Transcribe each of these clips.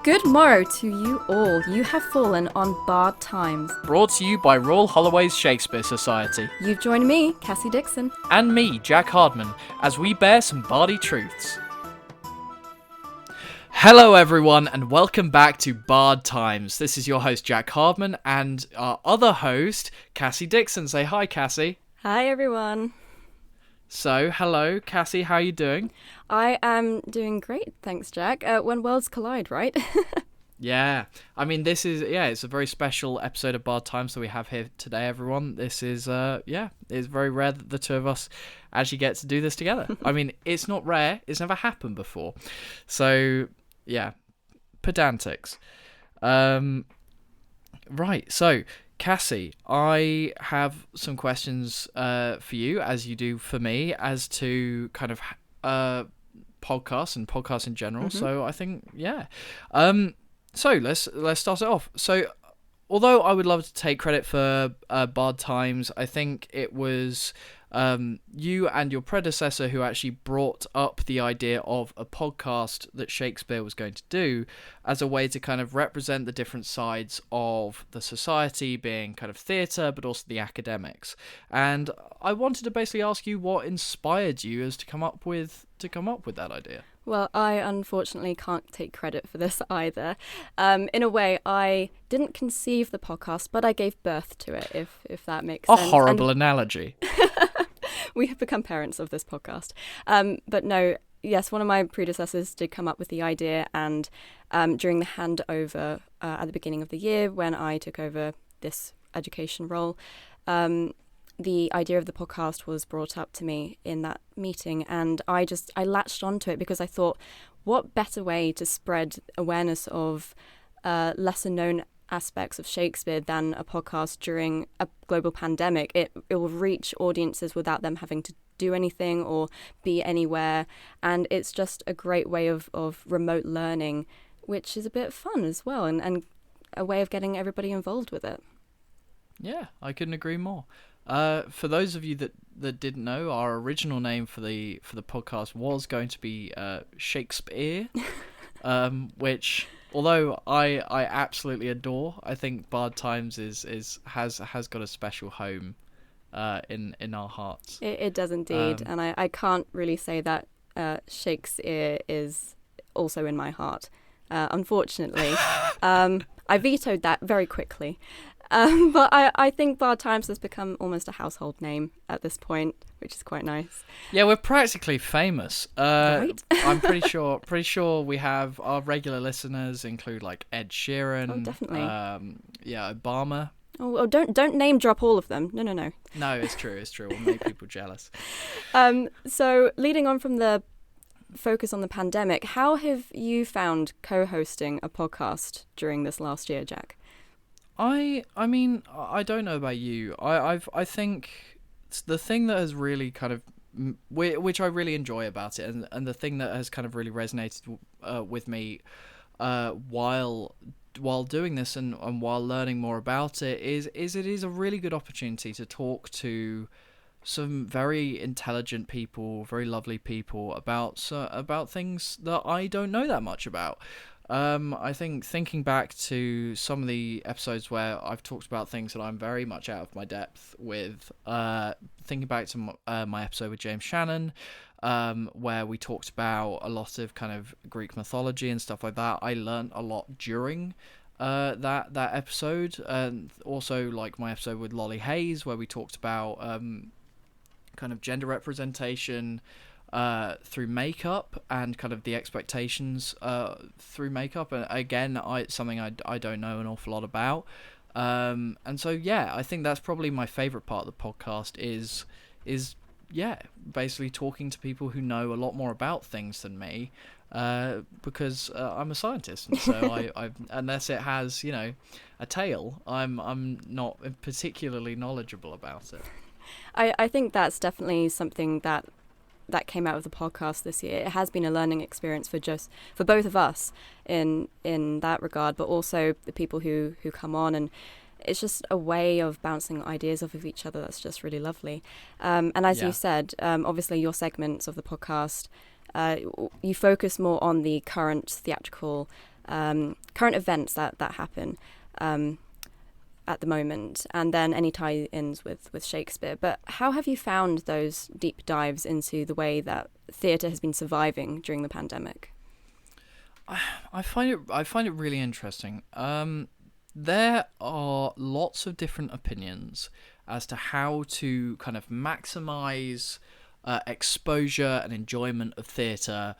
Good morrow to you all. You have fallen on Bard Times. Brought to you by Royal Holloway's Shakespeare Society. You've joined me, Cassie Dixon. And me, Jack Hardman, as we bear some bardy truths. Hello everyone, and welcome back to Bard Times. This is your host, Jack Hardman, and our other host, Cassie Dixon. Say hi, Cassie. Hi, everyone. So, hello, Cassie, how are you doing? I am doing great, thanks, Jack. When worlds collide, right? Yeah, I mean, it's a very special episode of Bard Times that we have here today, everyone. This is, it's very rare that the two of us actually get to do this together. I mean, it's not rare, it's never happened before. So, yeah, pedantics. Right, so, Cassie, I have some questions for you, as you do for me, as to kind of podcasts and podcasts in general. Mm-hmm. So I think, yeah. So let's start it off. So, although I would love to take credit for Bard Times, I think it was you and your predecessor who actually brought up the idea of a podcast that Shakespeare was going to do as a way to kind of represent the different sides of the society, being kind of theatre, but also the academics. And I wanted to basically ask you what inspired you as to come up with that idea. Well, I unfortunately can't take credit for this either. In a way, I didn't conceive the podcast, but I gave birth to it, if that makes sense. A horrible analogy. We have become parents of this podcast. But no, yes, one of my predecessors did come up with the idea, and during the handover at the beginning of the year, when I took over this education role, the idea of the podcast was brought up to me in that meeting, and I latched onto it because I thought, what better way to spread awareness of lesser known aspects of Shakespeare than a podcast during a global pandemic. It will reach audiences without them having to do anything or be anywhere, and it's just a great way of remote learning, which is a bit fun as well, and a way of getting everybody involved with it. Yeah, I couldn't agree more. For those of you that didn't know, our original name for the podcast was going to be Shakespeare, which, although I absolutely adore, I think Bard Times has got a special home in our hearts. It does indeed, and I can't really say that Shakespeare is also in my heart. Unfortunately, I vetoed that very quickly. But I think Bard Times has become almost a household name at this point, which is quite nice. Yeah, we're practically famous. Right? I'm pretty sure we have our regular listeners include like Ed Sheeran. Oh, definitely. Obama. Oh, don't name drop all of them. No. No, it's true. We'll make people jealous. So leading on from the focus on the pandemic, how have you found co-hosting a podcast during this last year, Jack? I mean, I don't know about you. I think the thing that has really kind of, which I really enjoy about it, and the thing that has kind of really resonated with me while doing this and while learning more about it is it is a really good opportunity to talk to some very intelligent people, very lovely people about things that I don't know that much about. I think thinking back to some of the episodes where I've talked about things that I'm very much out of my depth with, thinking back to my episode with James Shannon, where we talked about a lot of kind of Greek mythology and stuff like that. I learned a lot during that episode, and also like my episode with Lolly Hayes, where we talked about kind of gender representation through makeup and kind of the expectations through makeup, and again, it's something I don't know an awful lot about, and so yeah, I think that's probably my favorite part of the podcast is basically talking to people who know a lot more about things than me, because I'm a scientist, and so I unless it has a tail, I'm not particularly knowledgeable about it. I think that's definitely something that came out of the podcast this year. It has been a learning experience for both of us in that regard, but also the people who come on, and it's just a way of bouncing ideas off of each other that's just really lovely. And as you said, obviously your segments of the podcast, you focus more on the current theatrical current events that happen at the moment, and then any tie-ins with Shakespeare. But how have you found those deep dives into the way that theatre has been surviving during the pandemic? I find it really interesting. There are lots of different opinions as to how to kind of maximize exposure and enjoyment of theatre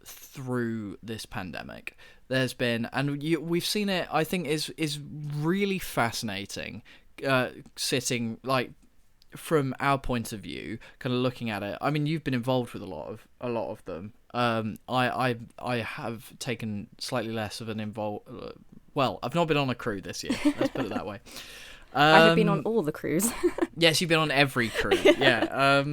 through this pandemic. There's been, and we've seen it, I think is really fascinating, sitting like from our point of view, kind of looking at it. I mean, you've been involved with a lot of them. I have taken slightly less of an well, I've not been on a crew this year. Let's put it that way. I have been on all the crews. Yes, you've been on every crew. Yeah.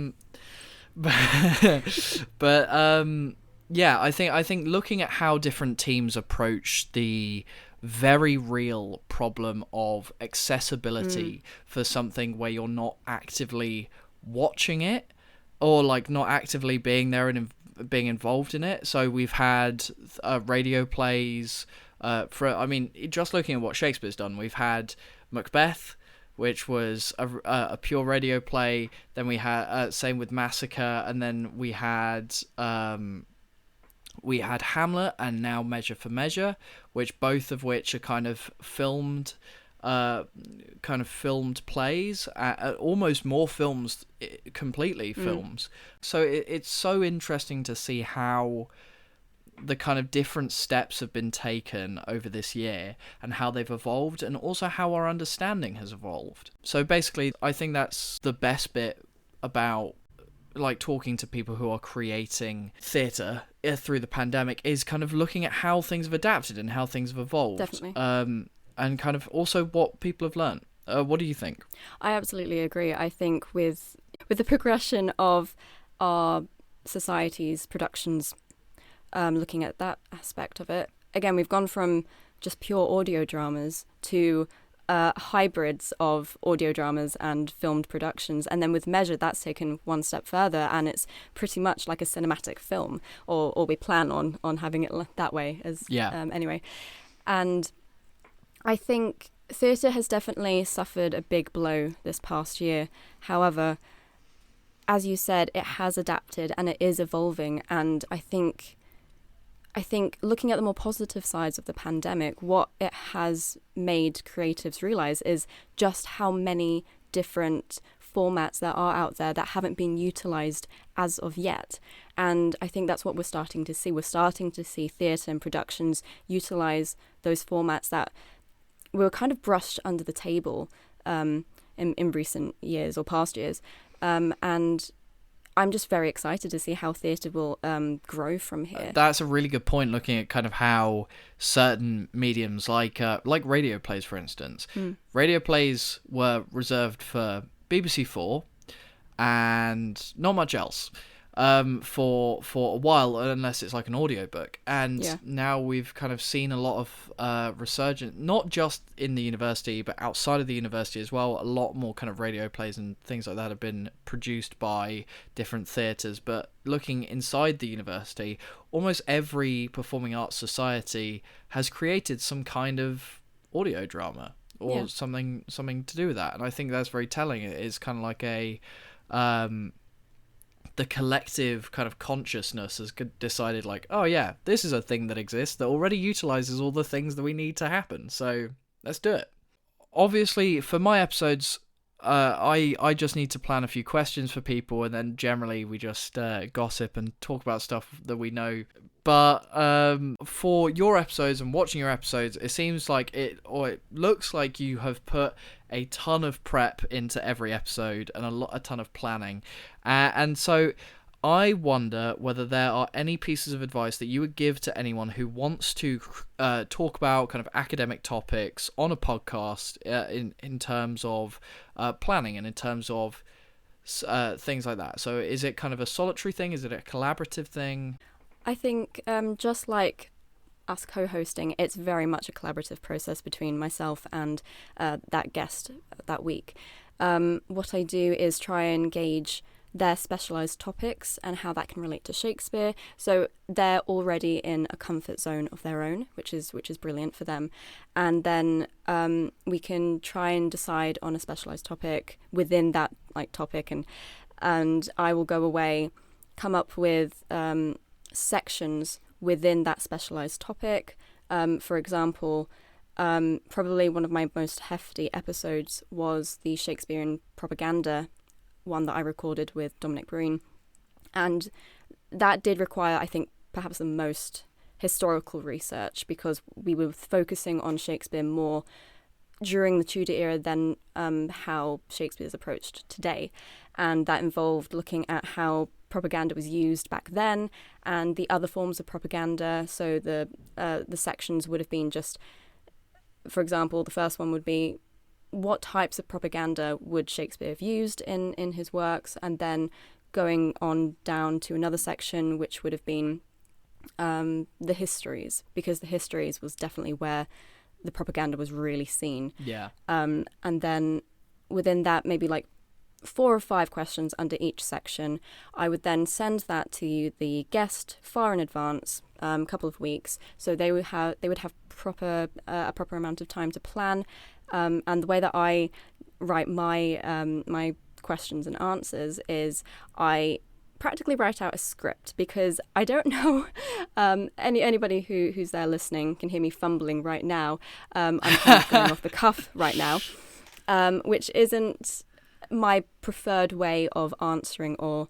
Yeah, I think looking at how different teams approach the very real problem of accessibility for something where you're not actively watching it, or like not actively being there and being involved in it. So we've had radio plays. Just looking at what Shakespeare's done, we've had Macbeth, which was a pure radio play. Then we had same with Massacre, and then we had Hamlet, and now Measure for Measure, which both of which are kind of filmed plays, almost more films, completely films. So it's so interesting to see how the kind of different steps have been taken over this year and how they've evolved, and also how our understanding has evolved. So basically, I think that's the best bit about like talking to people who are creating theatre through the pandemic, is kind of looking at how things have adapted and how things have evolved. Definitely. And kind of also what people have learned. What do you think? I absolutely agree. I think with the progression of our society's productions, looking at that aspect of it, again, we've gone from just pure audio dramas to hybrids of audio dramas and filmed productions, and then with Measure, that's taken one step further, and it's pretty much like a cinematic film, or we plan on having it that way anyway. And I think theatre has definitely suffered a big blow this past year. However, as you said, it has adapted and it is evolving, and I think looking at the more positive sides of the pandemic, what it has made creatives realise is just how many different formats there are out there that haven't been utilised as of yet. And I think that's what we're starting to see. We're starting to see theatre and productions utilise those formats that were kind of brushed under the table in recent years or past years. And I'm just very excited to see how theatre will grow from here. That's a really good point, looking at kind of how certain mediums like radio plays, for instance. Radio plays were reserved for BBC4 and not much else for a while, unless it's like an audiobook. And now we've kind of seen a lot of resurgence, not just in the university, but outside of the university as well. A lot more kind of radio plays and things like that have been produced by different theatres. But looking inside the university, almost every performing arts society has created some kind of audio drama or something to do with that. And I think that's very telling. It is kind of like a the collective kind of consciousness has decided, like, oh yeah, this is a thing that exists that already utilizes all the things that we need to happen, so let's do it. Obviously, for my episodes, I just need to plan a few questions for people, and then generally we just gossip and talk about stuff that we know. But for your episodes and watching your episodes, it seems like it looks like you have put a ton of prep into every episode and a ton of planning. And so I wonder whether there are any pieces of advice that you would give to anyone who wants to talk about kind of academic topics on a podcast in terms of planning and in terms of things like that. So is it kind of a solitary thing? Is it a collaborative thing? I think just like us co-hosting, it's very much a collaborative process between myself and that guest that week. What I do is try and gauge their specialised topics and how that can relate to Shakespeare. So they're already in a comfort zone of their own, which is brilliant for them. And then we can try and decide on a specialised topic within that topic, and I will go away, come up with sections within that specialised topic. For example, probably one of my most hefty episodes was the Shakespearean propaganda one that I recorded with Dominic Breen. And that did require, I think, perhaps the most historical research, because we were focusing on Shakespeare more during the Tudor era than how Shakespeare is approached today. And that involved looking at how propaganda was used back then and the other forms of propaganda. So the sections would have been just, for example, the first one would be, what types of propaganda would Shakespeare have used in his works? And then going on down to another section, which would have been the histories, because the histories was definitely where the propaganda was really seen. Yeah. And then within that, maybe 4 or 5 questions under each section. I would then send that to the guest far in advance, a couple of weeks, so they would have a proper amount of time to plan. And the way that I write my questions and answers is I practically write out a script, because I don't know, anybody who's there listening can hear me fumbling right now. I'm kind of going off the cuff right now, which isn't my preferred way of answering or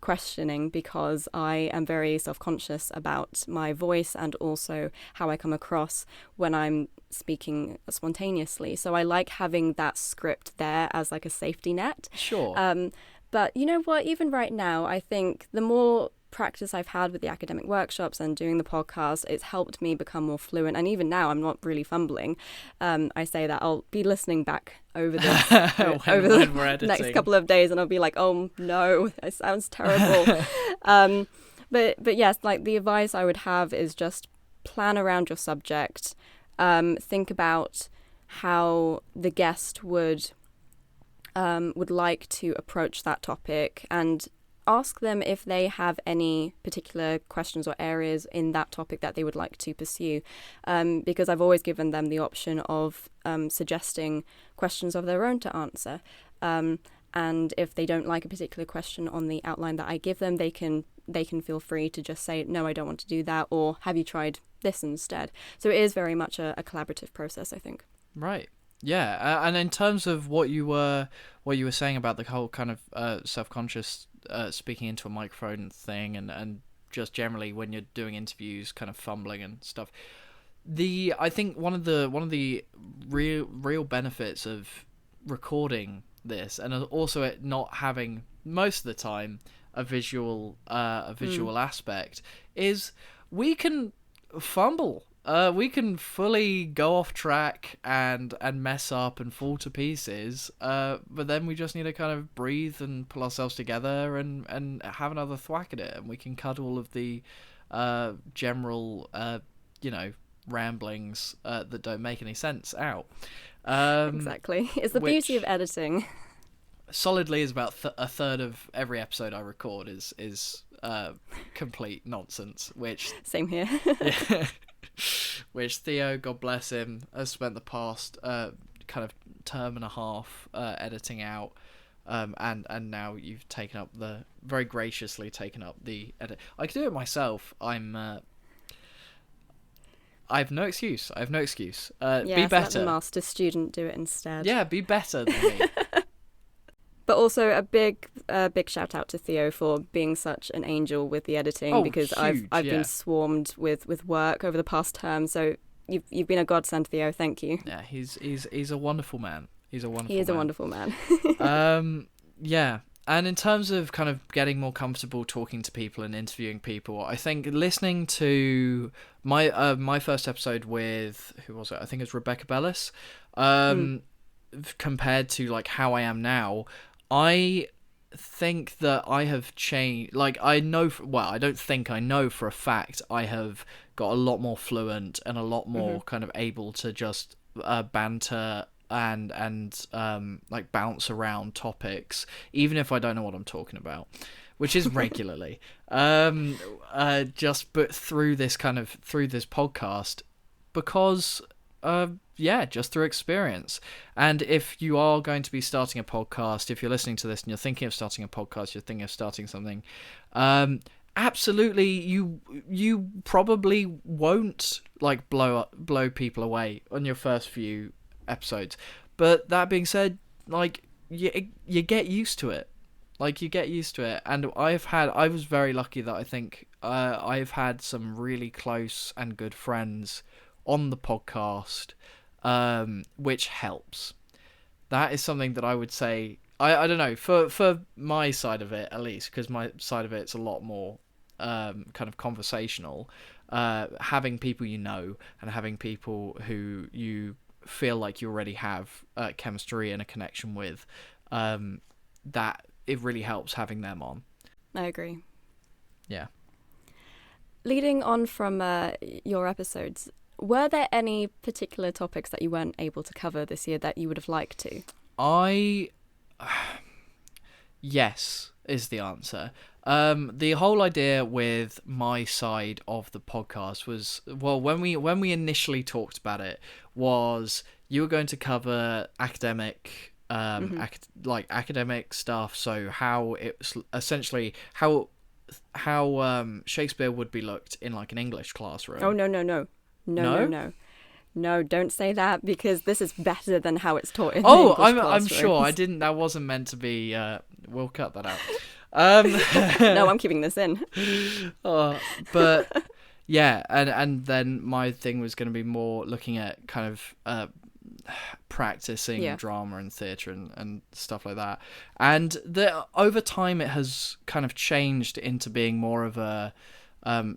questioning, because I am very self-conscious about my voice and also how I come across when I'm speaking spontaneously. So I like having that script there as a safety net. Sure. But you know what? Even right now, I think the more practice I've had with the academic workshops and doing the podcast, it's helped me become more fluent. And even now, I'm not really fumbling. I say that I'll be listening back over this over the next couple of days, and I'll be like, oh no, that sounds terrible. But yes, the advice I would have is just plan around your subject. Think about how the guest would like to approach that topic, and ask them if they have any particular questions or areas in that topic that they would like to pursue, because I've always given them the option of suggesting questions of their own to answer. And if they don't like a particular question on the outline that I give them, they can feel free to just say, no, I don't want to do that, or have you tried this instead? So it is very much a collaborative process, I think. Right. Yeah, and in terms of what you were saying about the whole kind of self-conscious speaking into a microphone thing, and just generally when you're doing interviews, kind of fumbling and stuff. I think one of the real benefits of recording this, and also it not having most of the time a visual aspect, is we can fumble. We can fully go off track and mess up and fall to pieces, but then we just need to kind of breathe and pull ourselves together and have another thwack at it, and we can cut all of the general, ramblings that don't make any sense out. Exactly. It's the beauty of editing. Solidly is about a third of every episode I record is complete nonsense, which... Same here. Yeah. Which Theo, God bless him, has spent the past kind of term and a half editing out, and now you've very graciously taken up the edit. I could do it myself. I have no excuse. Be better. Let the master student do it instead. Yeah, be better than me. But also a big shout out to Theo for being such an angel with the editing, because huge, I've been swarmed with work over the past term. So you've been a godsend, Theo. Thank you. Yeah, he's a wonderful man. He is a wonderful man. Yeah. And in terms of kind of getting more comfortable talking to people and interviewing people, I think listening to my first episode with, who was it? I think it's Rebecca Bellis. Compared to how I am now, I think that I have changed. I know for a fact I have got a lot more fluent and a lot more kind of able to just banter and like bounce around topics, even if I don't know what I'm talking about, which is regularly. Just but through this podcast, because just through experience. And if you are going to be starting a podcast, if you're listening to this and you're thinking of starting a podcast, you're thinking of starting something, absolutely, you probably won't like blow people away on your first few episodes. But that being said, like you get used to it. Like you get used to it. And I was very lucky that I think I've had some really close and good friends on the podcast, which helps. That is something that I would say, I don't know, for my side of it at least, because my side of it's a lot more kind of conversational. Having people you know and having people who you feel like you already have chemistry and a connection with, that it really helps having them on. I agree. Yeah. Leading on from your episodes, were there any particular topics that you weren't able to cover this year that you would have liked to? Yes is the answer. The whole idea with my side of the podcast was, well, when we initially talked about it, was you were going to cover academic academic stuff, so how it's essentially how Shakespeare would be looked in like an English classroom. Oh, no, don't say that, because this is better than how it's taught in the English I'm sure I didn't. That wasn't meant to be. We'll cut that out. No, I'm keeping this in. But yeah, and then my thing was going to be more looking at kind of practicing drama and theatre and stuff like that. And over time it has kind of changed into being more of a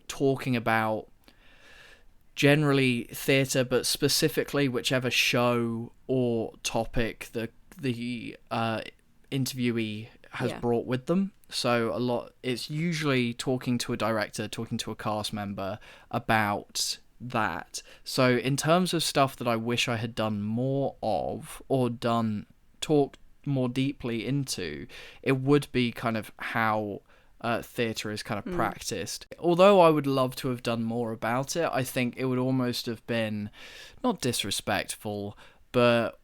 talking about generally theatre, but specifically whichever show or topic the interviewee has brought with them. So it's usually talking to a director, talking to a cast member about that. So in terms of stuff that I wish I had done more of, or talked more deeply into, it would be kind of how theatre is kind of practiced. Although I would love to have done more about it, I think it would almost have been not disrespectful, but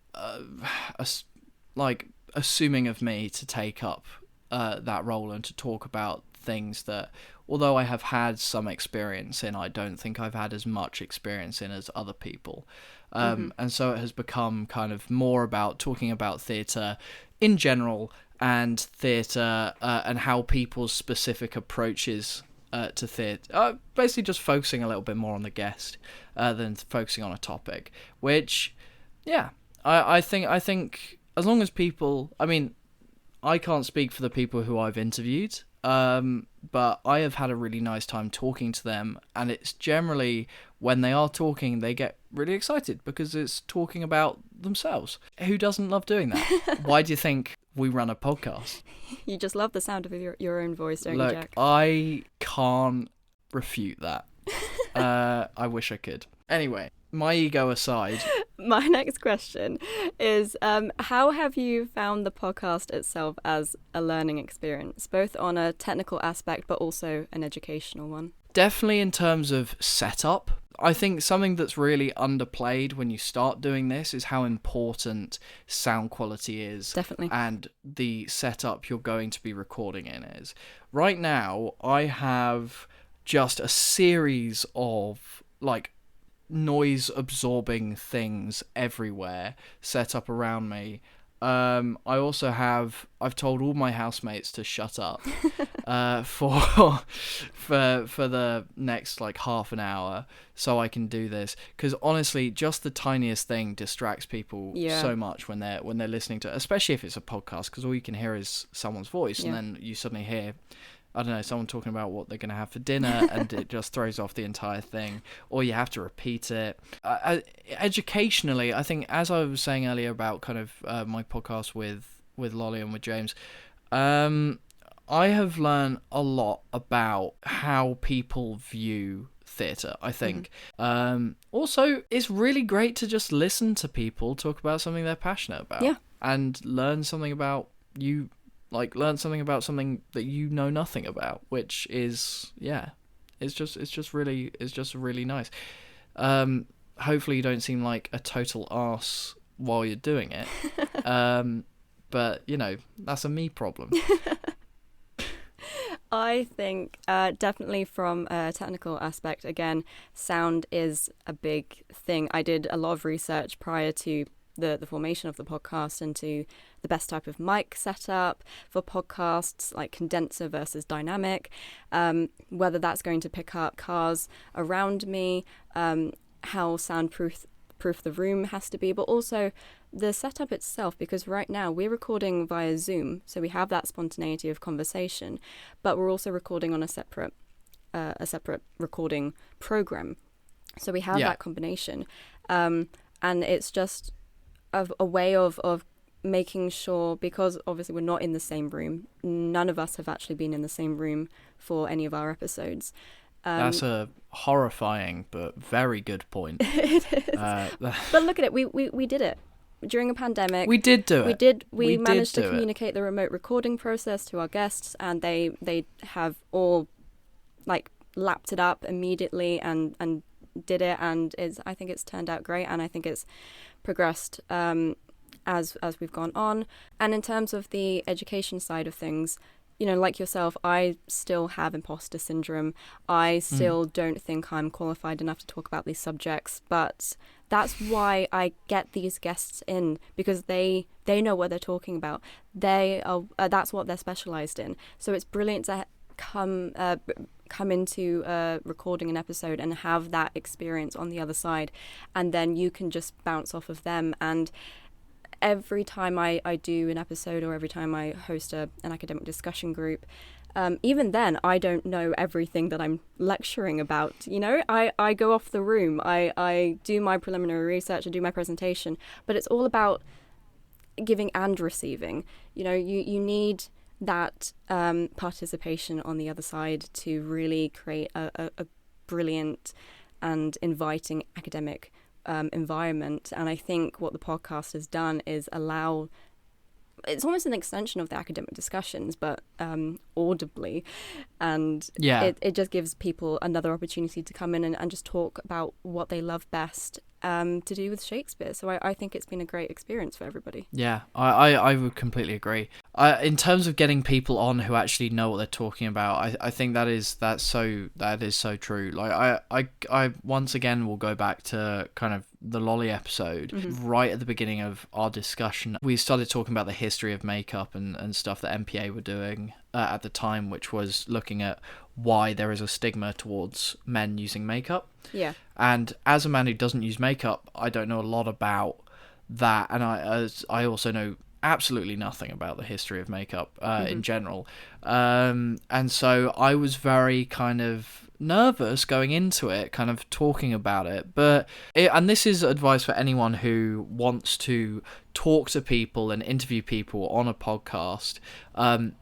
like assuming of me to take up that role and to talk about things that, although I have had some experience in, I don't think I've had as much experience in as other people. And so it has become kind of more about talking about theatre in general, and theatre and how people's specific approaches to theatre, basically just focusing a little bit more on the guest than focusing on a topic, which, yeah, I think as long as people, I mean, I can't speak for the people who I've interviewed, but I have had a really nice time talking to them, and it's generally, when they are talking, they get really excited because it's talking about themselves. Who doesn't love doing that? Why do you think we run a podcast? You just love the sound of your own voice, don't you, Jack? I can't refute that. I wish I could. Anyway, my ego aside. My next question is, how have you found the podcast itself as a learning experience, both on a technical aspect but also an educational one? Definitely in terms of setup. I think something that's really underplayed when you start doing this is how important sound quality is. Definitely. And the setup you're going to be recording in is. Right now, I have just a series of like noise absorbing things everywhere set up around me. I've told all my housemates to shut up for the next like half an hour so I can do this, because honestly just the tiniest thing distracts people so much when they're listening to it, especially if it's a podcast, because all you can hear is someone's voice and then you suddenly hear, I don't know, someone talking about what they're going to have for dinner and it just throws off the entire thing, or you have to repeat it. Educationally, I think, as I was saying earlier about kind of my podcast with Lolly and with James, I have learned a lot about how people view theatre, I think. Also, it's really great to just listen to people talk about something they're passionate about. Yeah. And learn something about you, like learn something about something that you know nothing about, which is, yeah, it's just really nice. Hopefully you don't seem like a total arse while you're doing it. But, you know, that's a me problem. I think definitely from a technical aspect, again, sound is a big thing. I did a lot of research prior to the formation of the podcast into the best type of mic setup for podcasts, like condenser versus dynamic, whether that's going to pick up cars around me, how soundproof the room has to be, but also the setup itself, because right now we're recording via Zoom, so we have that spontaneity of conversation, but we're also recording on a separate recording program, so we have that combination, and it's just a way of making sure, because obviously we're not in the same room, none of us have actually been in the same room for any of our episodes. That's a horrifying but very good point. It is. But look at it, we did it during a pandemic. We did do it. We managed to communicate the remote recording process to our guests, and they have all like lapped it up immediately and did it, and I think it's turned out great, and I think it's progressed as we've gone on. And in terms of the education side of things, you know, like yourself, I still have imposter syndrome. I still don't think I'm qualified enough to talk about these subjects, but that's why I get these guests in, because they know what they're talking about. They are that's what they're specialized in. So it's brilliant to come into recording an episode and have that experience on the other side, and then you can just bounce off of them. And every time I do an episode, or every time I host an academic discussion group, even then I don't know everything that I'm lecturing about. You know, I go off the room, I do my preliminary research, I do my presentation, but it's all about giving and receiving. You know, you need that participation on the other side to really create a brilliant and inviting academic environment. And I think what the podcast has done is allow, it's almost an extension of the academic discussions, but audibly, and it just gives people another opportunity to come in and just talk about what they love best to do with Shakespeare. So I think it's been a great experience for everybody. Yeah, I would completely agree. In terms of getting people on who actually know what they're talking about, I think that is so true. Like I once again will go back to kind of the Lolly episode. Right at the beginning of our discussion, we started talking about the history of makeup and stuff that MPA were doing at the time, which was looking at why there is a stigma towards men using makeup. Yeah. And as a man who doesn't use makeup, I don't know a lot about that, and I also know absolutely nothing about the history of makeup in general. And so I was very kind of nervous going into it, kind of talking about it. And this is advice for anyone who wants to talk to people and interview people on a podcast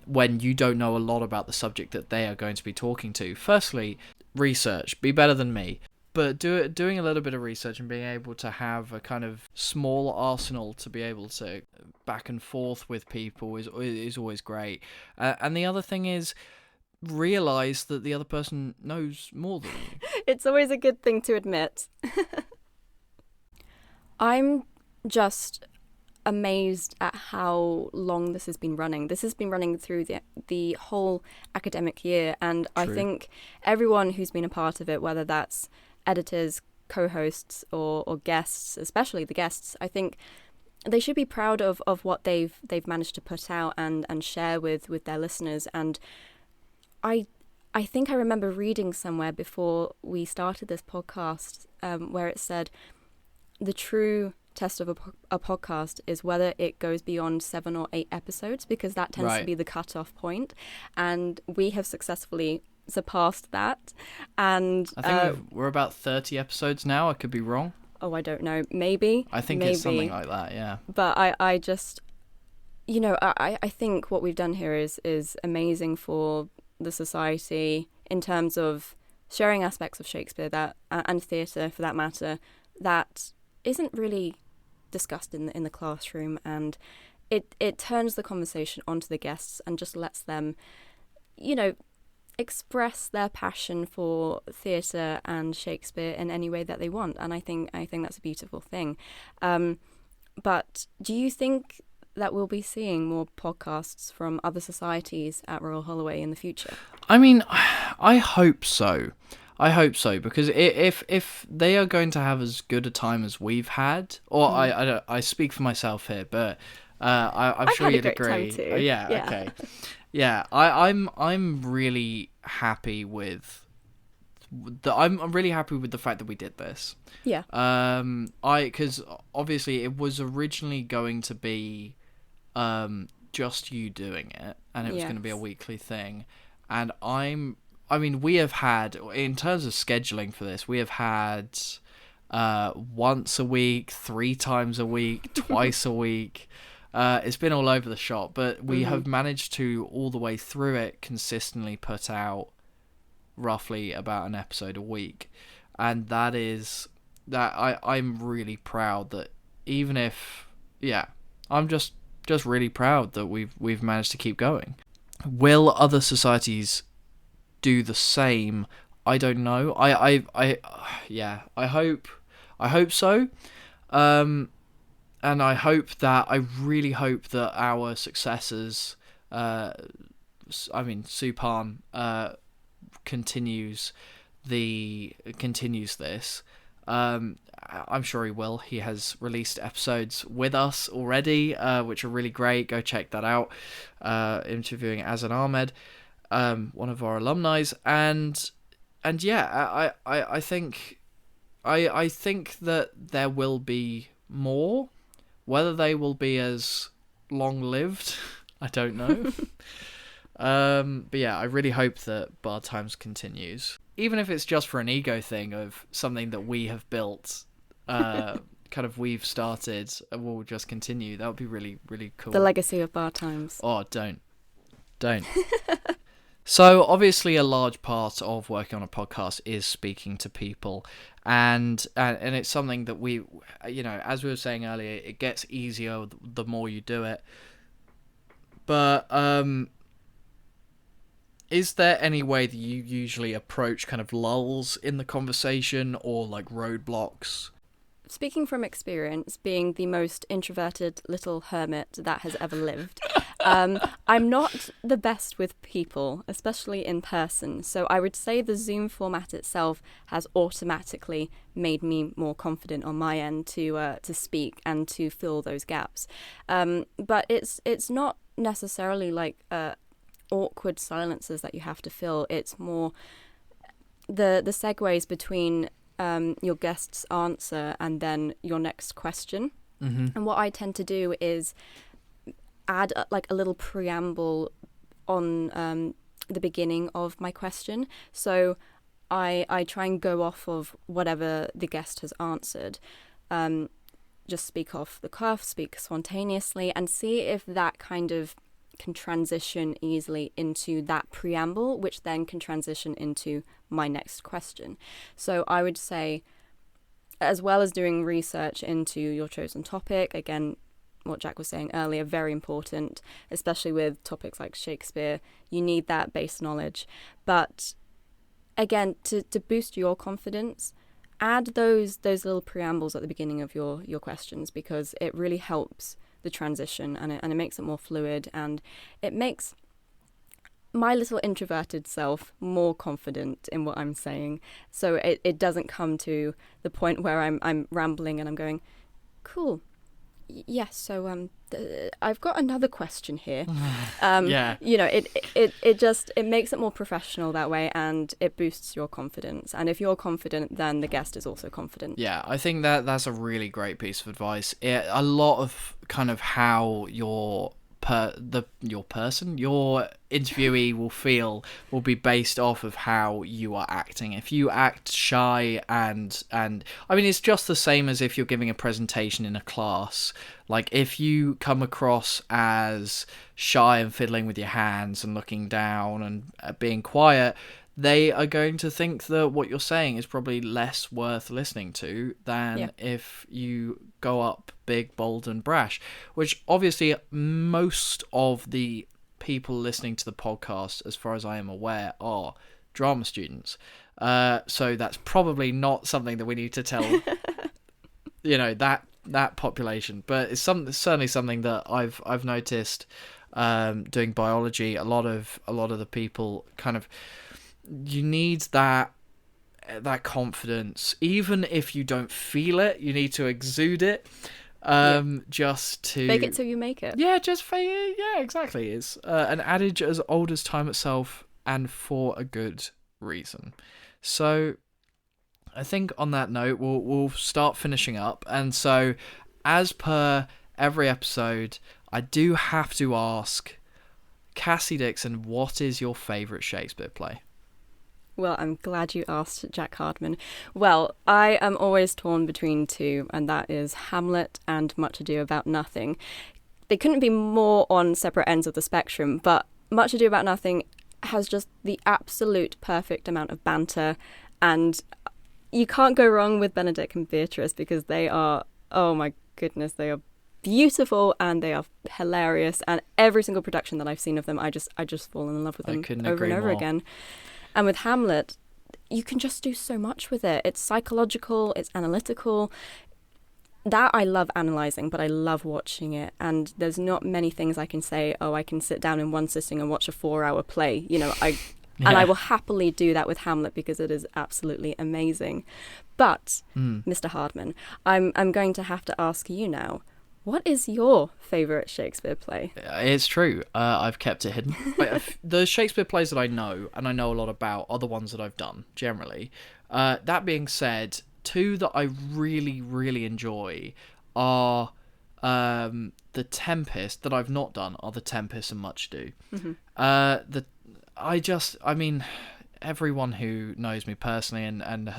when you don't know a lot about the subject that they are going to be talking to. Firstly, research. Be better than me. But doing a little bit of research and being able to have a kind of small arsenal to be able to back and forth with people is always great. And the other thing is, realize that the other person knows more than you. It's always a good thing to admit. I'm just amazed at how long this has been running. This has been running through the whole academic year, and True. I think everyone who's been a part of it, whether that's editors, co-hosts, or guests, especially the guests, I think they should be proud of what they've managed to put out and share with their listeners. And I think I remember reading somewhere before we started this podcast where it said the true test of a podcast is whether it goes beyond 7 or 8 episodes, because that tends to be the cutoff point, and we have successfully surpassed that. And I think we're about 30 episodes now. I could be wrong. Oh, I don't know. Maybe. I think it's something like that, yeah. But I just, you know, I think what we've done here is amazing for the society in terms of sharing aspects of Shakespeare that and theatre for that matter that isn't really discussed in the classroom, and it turns the conversation onto the guests and just lets them, express their passion for theatre and Shakespeare in any way that they want. And I think that's a beautiful thing. But do you think that we'll be seeing more podcasts from other societies at Royal Holloway in the future? I mean, I hope so. Because if they are going to have as good a time as we've had, or I speak for myself here, but I'm sure you'd agree. Yeah. Okay. Yeah. I'm really happy with I'm really happy with the fact that we did this. Yeah. Because obviously it was originally going to be just you doing it, and it was going to be a weekly thing, and we have had, in terms of scheduling for this, we have had once a week, 3 times a week, twice a week. It's been all over the shop, but we have managed to, all the way through it, consistently put out roughly about an episode a week. And I'm really proud that, even if, I'm just really proud that we've managed to keep going. Will other societies do the same? I don't know. I hope so. And I really hope that our successors, Supan, continues this. I'm sure he will. He has released episodes with us already, which are really great. Go check that out. Interviewing Azan Ahmed, one of our alumni, and yeah, I think that there will be more. Whether they will be as long-lived, I don't know. But yeah, I really hope that Bar Times continues. Even if it's just for an ego thing of something that we have built, we've started, and we'll just continue. That would be really, really cool. The legacy of Bar Times. Oh, don't. So obviously a large part of working on a podcast is speaking to people, and it's something that we, as we were saying earlier, it gets easier the more you do it. But is there any way that you usually approach kind of lulls in the conversation, or like roadblocks? Speaking from experience, being the most introverted little hermit that has ever lived, I'm not the best with people, especially in person. So I would say the Zoom format itself has automatically made me more confident on my end to speak and to fill those gaps. But it's not necessarily like awkward silences that you have to fill. It's more the segues between your guest's answer and then your next question. And what I tend to do is add a little preamble on the beginning of my question. So I try and go off of whatever the guest has answered. Just speak off the cuff, speak spontaneously, and see if that kind of can transition easily into that preamble, which then can transition into my next question. So I would say, as well as doing research into your chosen topic, again, what Jack was saying earlier, very important, especially with topics like Shakespeare, you need that base knowledge. But again, to boost your confidence, add those little preambles at the beginning of your questions, because it really helps the transition, and it makes it more fluid, and it makes my little introverted self more confident in what I'm saying. So it doesn't come to the point where I'm rambling and I'm going, cool. Yes, so I've got another question here. Yeah. It makes it more professional that way, and it boosts your confidence. And if you're confident, then the guest is also confident. Yeah, I think that's a really great piece of advice. A lot of kind of how your interviewee will be based off of how you are acting. If you act shy and I mean, it's just the same as if you're giving a presentation in a class. Like, if you come across as shy and fiddling with your hands and looking down and being quiet, they are going to think that what you're saying is probably less worth listening to than if you go up big, bold, and brash, which obviously most of the people listening to the podcast, as far as I am aware, are drama students. So that's probably not something that we need to tell, that population. But it's certainly something that I've noticed doing biology. A lot of the people kind of, you need that confidence, even if you don't feel it. You need to exude it, just to fake it till you make it. Yeah, just fake it. Yeah, exactly. It's an adage as old as time itself, and for a good reason. So, I think on that note, we'll start finishing up. And so, as per every episode, I do have to ask, Cassie Dixon, what is your favourite Shakespeare play? Well, I'm glad you asked, Jack Hardman. Well, I am always torn between two, and that is Hamlet and Much Ado About Nothing. They couldn't be more on separate ends of the spectrum, but Much Ado About Nothing has just the absolute perfect amount of banter, and you can't go wrong with Benedict and Beatrice, because they are, oh my goodness, they are beautiful and they are hilarious, and every single production that I've seen of them, I just fall in love with them over and over again. And with Hamlet, you can just do so much with it. It's psychological, it's analytical. That I love analysing, but I love watching it. And there's not many things I can say, I can sit down in one sitting and watch a 4-hour play. And I will happily do that with Hamlet, because it is absolutely amazing. But, Mr. Hardman, I'm going to have to ask you now, what is your favourite Shakespeare play? It's true. I've kept it hidden. The Shakespeare plays that I know, and I know a lot about, are the ones that I've done, generally. That being said, two that I really, really enjoy are The Tempest, that I've not done, are The Tempest and Much Ado. Mm-hmm. Everyone who knows me personally and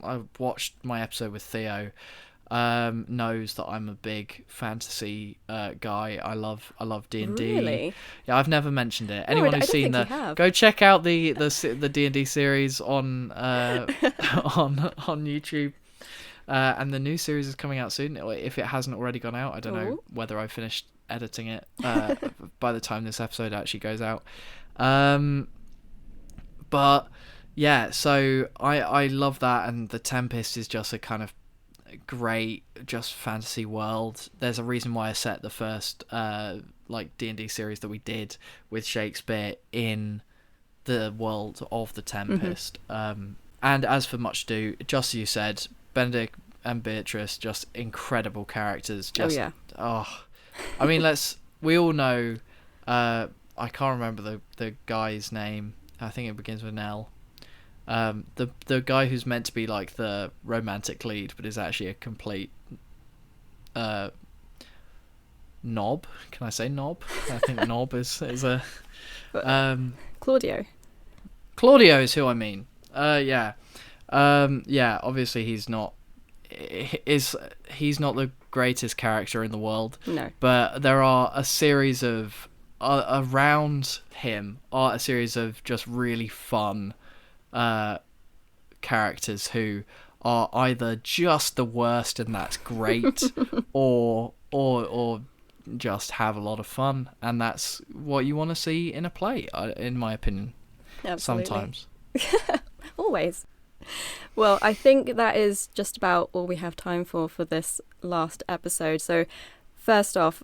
I've watched my episode with Theo, knows that I'm a big fantasy guy. I love D&D. Really? Yeah, I've never mentioned it. Anyone who's seen that, go check out the D&D series on on YouTube. And the new series is coming out soon. If it hasn't already gone out, I don't know whether I finished editing it by the time this episode actually goes out. But yeah, so I love that, and The Tempest is just a kind of great just fantasy world. There's a reason why I set the first D&D series that we did with Shakespeare in the world of The Tempest. Mm-hmm. And as for Much Ado, just as you said, Benedict and Beatrice, just incredible characters. We all know, I can't remember the guy's name. I think it begins with an L. The guy who's meant to be like the romantic lead, but is actually a complete knob. Can I say knob? I think knob is a Claudio. Claudio is who I mean. Obviously he's not the greatest character in the world. No. But there are a series of around him are a series of just really fun characters who are either just the worst and that's great, or just have a lot of fun, and that's what you want to see in a play, in my opinion. Absolutely. Sometimes. Always. Well, I think that is just about all we have time for this last episode. So first off,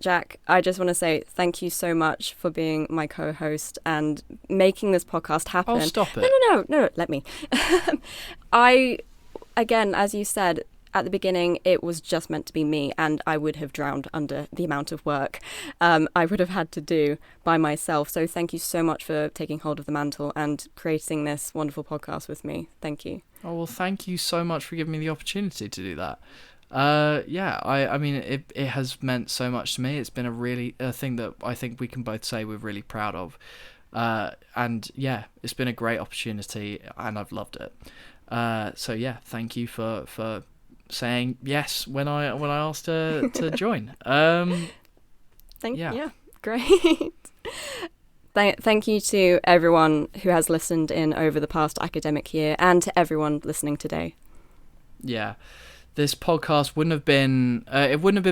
Jack, I just want to say thank you so much for being my co-host and making this podcast happen. Oh, stop it. No, let me. Again, as you said at the beginning, it was just meant to be me, and I would have drowned under the amount of work I would have had to do by myself. So thank you so much for taking hold of the mantle and creating this wonderful podcast with me. Thank you. Oh, well, thank you so much for giving me the opportunity to do that. It has meant so much to me. It's been a thing that I think we can both say we're really proud of. It's been a great opportunity, and I've loved it. Thank you for saying yes when I asked to join. Yeah, great. Thank you to everyone who has listened in over the past academic year and to everyone listening today. Yeah. This podcast wouldn't have been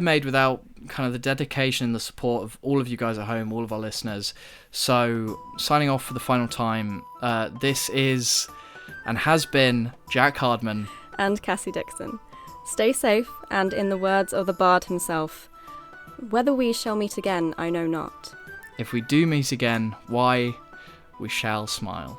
made without kind of the dedication and the support of all of you guys at home, all of our listeners. So, signing off for the final time, this is and has been Jack Hardman and Cassie Dixon. Stay safe, and in the words of the bard himself, whether we shall meet again, I know not. If we do meet again, why, we shall smile.